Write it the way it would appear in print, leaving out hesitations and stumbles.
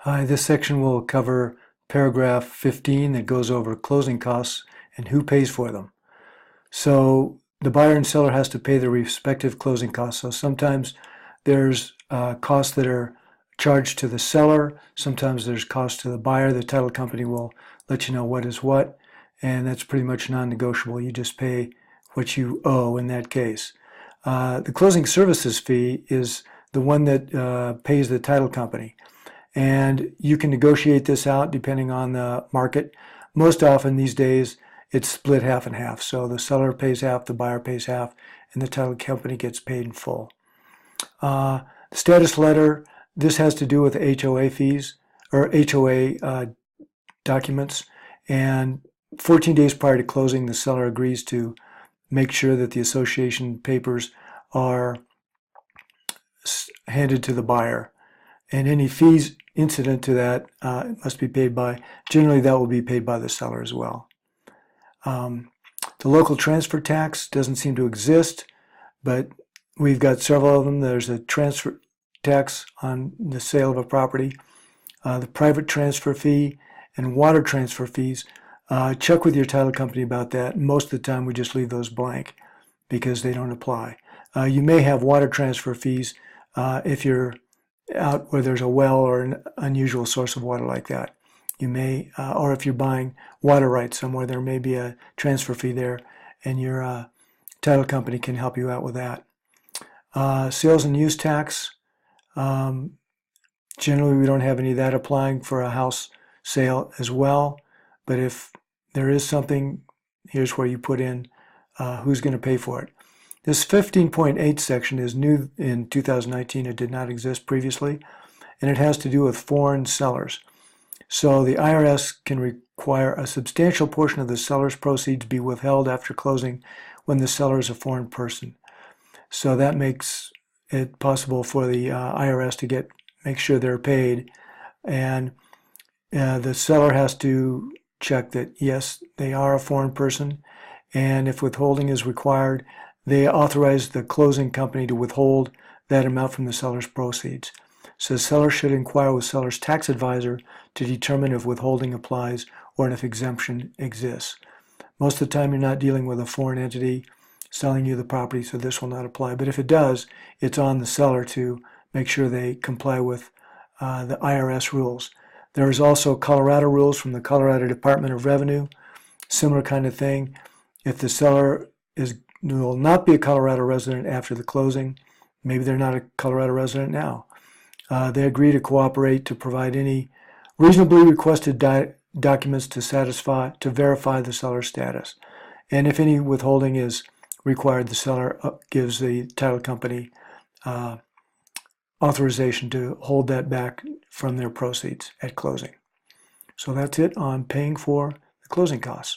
Hi, this section will cover paragraph 15 that goes over closing costs and who pays for them. So the buyer and seller has to pay their respective closing costs. So sometimes there's costs that are charged to the seller. Sometimes there's costs to the buyer. The title company will let you know what is what, and that's pretty much non-negotiable. You just pay what you owe in that case. The closing services fee is the one that pays the title company. And you can negotiate this out depending on the market. Most often these days, it's split half and half. So the seller pays half, the buyer pays half, and the title company gets paid in full. The status letter, this has to do with HOA fees or HOA documents. And 14 days prior to closing, the seller agrees to make sure that the association papers are handed to the buyer. And any fees incident to that must be paid by, generally that will be paid by the seller as well. The local transfer tax doesn't seem to exist, but we've got several of them. There's a transfer tax on the sale of a property, the private transfer fee, and water transfer fees. Check with your title company about that. Most of the time we just leave those blank because they don't apply. You may have water transfer fees if you're out where there's a well or an unusual source of water like that. You may, or if you're buying water rights somewhere, there may be a transfer fee there, and your title company can help you out with that. Sales and use tax, generally we don't have any of that applying for a house sale as well, but if there is something, here's where you put in who's going to pay for it. This 15.8 section is new in 2019. It did not exist previously, and it has to do with foreign sellers. So the IRS can require a substantial portion of the seller's proceeds be withheld after closing when the seller is a foreign person. So that makes it possible for the IRS to make sure they're paid, and the seller has to check that yes, they are a foreign person, and if withholding is required, they authorize the closing company to withhold that amount from the seller's proceeds. So the seller should inquire with seller's tax advisor to determine if withholding applies or if exemption exists. Most of the time you're not dealing with a foreign entity selling you the property, so this will not apply. But if it does, it's on the seller to make sure they comply with the IRS rules. There is also Colorado rules from the Colorado Department of Revenue, similar kind of thing. If the seller will not be a Colorado resident after the closing, maybe they're not a Colorado resident now, they agree to cooperate to provide any reasonably requested documents to verify the seller's status. And if any withholding is required, the seller gives the title company authorization to hold that back from their proceeds at closing. So that's it on paying for the closing costs.